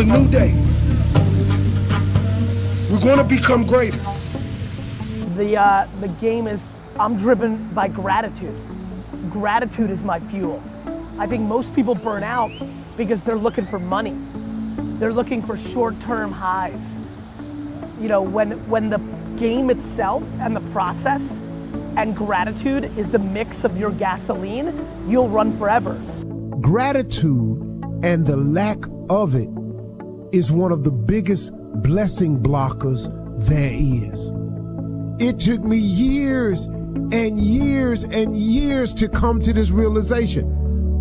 new day. We're going to become greater. The game is, I'm driven by gratitude. Gratitude is my fuel. I think most people burn out because they're looking for money. They're looking for short-term highs. You know, when the game itself and the process and gratitude is the mix of your gasoline, you'll run forever. Gratitude and the lack of it is one of the biggest blessing blockers there is. It took me years and years and years to come to this realization.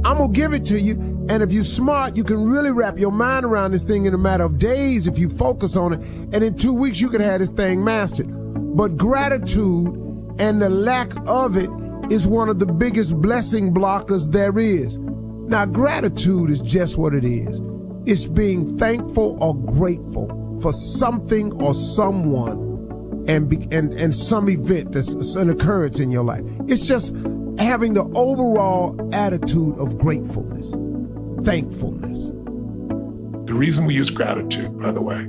I'm gonna give it to you, and if you're smart, you can really wrap your mind around this thing in a matter of days if you focus on it, and in 2 weeks you could have this thing mastered. But gratitude and the lack of it is one of the biggest blessing blockers there is. Now, gratitude is just what it is. It's being thankful or grateful for something or someone and some event that's an occurrence in your life. It's just having the overall attitude of gratefulness, thankfulness. The reason we use gratitude, by the way,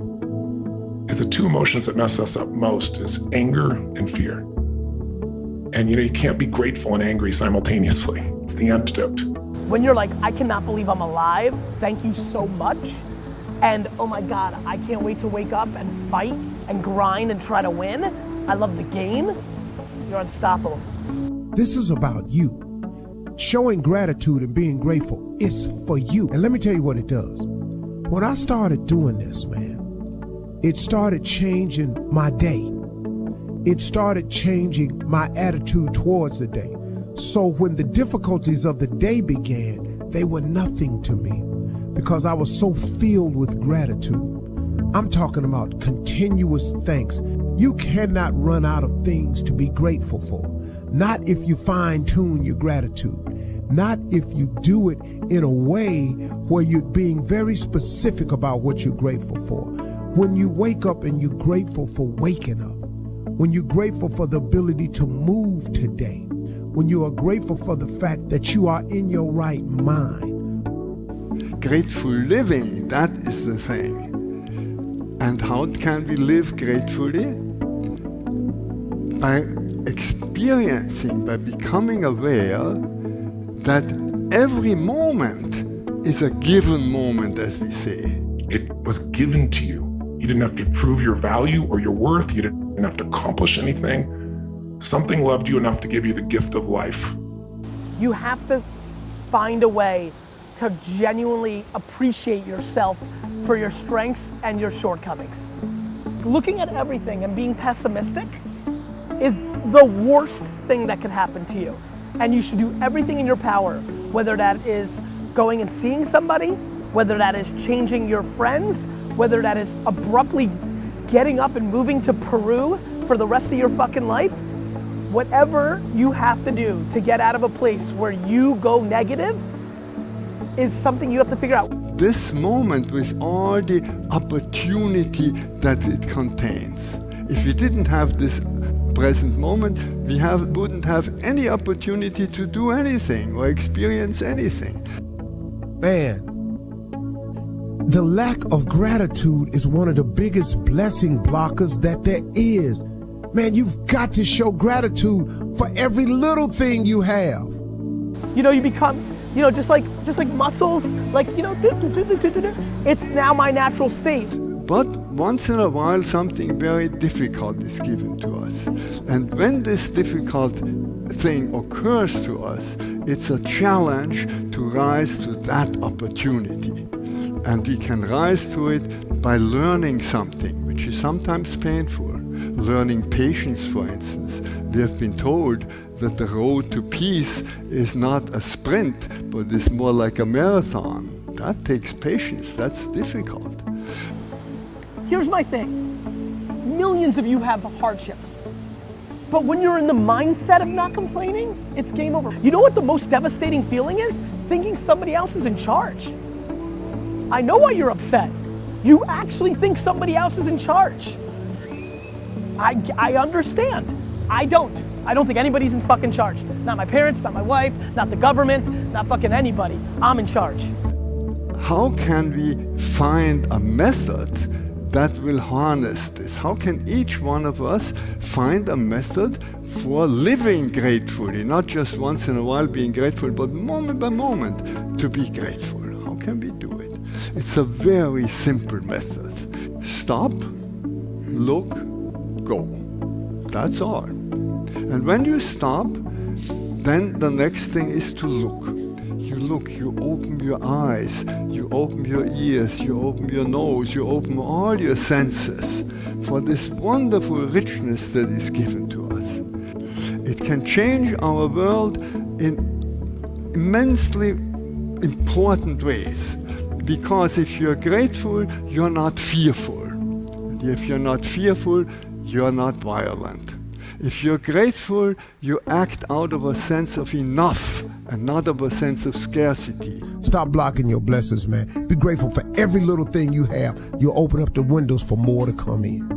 is the two emotions that mess us up most is anger and fear. And you can't be grateful and angry simultaneously. It's the antidote. When you're like, I cannot believe I'm alive, thank you so much. And oh my God, I can't wait to wake up and fight and grind and try to win. I love the game. You're unstoppable. This is about you. Showing gratitude and being grateful is for you. And let me tell you what it does. When I started doing this, man, it started changing my day. It started changing my attitude towards the day. So when the difficulties of the day began, they were nothing to me because I was so filled with gratitude. I'm talking about continuous thanks. You cannot run out of things to be grateful for. Not if you fine-tune your gratitude. Not if you do it in a way where you're being very specific about what you're grateful for. When you wake up and you're grateful for waking up. When you're grateful for the ability to move today. When you are grateful for the fact that you are in your right mind. Grateful living, that is the thing. And how can we live gratefully? By experiencing, by becoming aware that every moment is a given moment, as we say. It was given to you. You didn't have to prove your value or your worth. You didn't have to accomplish anything. Something loved you enough to give you the gift of life. You have to find a way to genuinely appreciate yourself for your strengths and your shortcomings. Looking at everything and being pessimistic is the worst thing that could happen to you. And you should do everything in your power, whether that is going and seeing somebody, whether that is changing your friends, whether that is abruptly getting up and moving to Peru for the rest of your fucking life. Whatever you have to do to get out of a place where you go negative is something you have to figure out. This moment with all the opportunity that it contains. If we didn't have this present moment, we wouldn't have any opportunity to do anything or experience anything. Man, the lack of gratitude is one of the biggest blessing blockers that there is. Man, you've got to show gratitude for every little thing you have. You become, just like muscles, it's now my natural state. But once in a while, something very difficult is given to us. And when this difficult thing occurs to us, it's a challenge to rise to that opportunity. And we can rise to it by learning something, which is sometimes painful. Learning patience, for instance. We have been told that the road to peace is not a sprint, but is more like a marathon. That takes patience, that's difficult. Here's my thing. Millions of you have hardships. But when you're in the mindset of not complaining, it's game over. You know what the most devastating feeling is? Thinking somebody else is in charge. I know why you're upset. You actually think somebody else is in charge. I understand. I don't think anybody's in fucking charge. Not my parents, not my wife, not the government, not fucking anybody. I'm in charge. how can we find a method that will harness this? How can each one of us find a method for living gratefully, not just once in a while being grateful, but moment by moment to be grateful? How can we do it? It's a very simple method. Stop, look, go. That's all. And when you stop, then the next thing is to look. You look, you open your eyes, you open your ears, you open your nose, you open all your senses for this wonderful richness that is given to us. It can change our world in immensely important ways. Because if you're grateful, you're not fearful. And if you're not fearful, you're not violent. If you're grateful, you act out of a sense of enough and not of a sense of scarcity. Stop blocking your blessings, man. Be grateful for every little thing you have. You'll open up the windows for more to come in.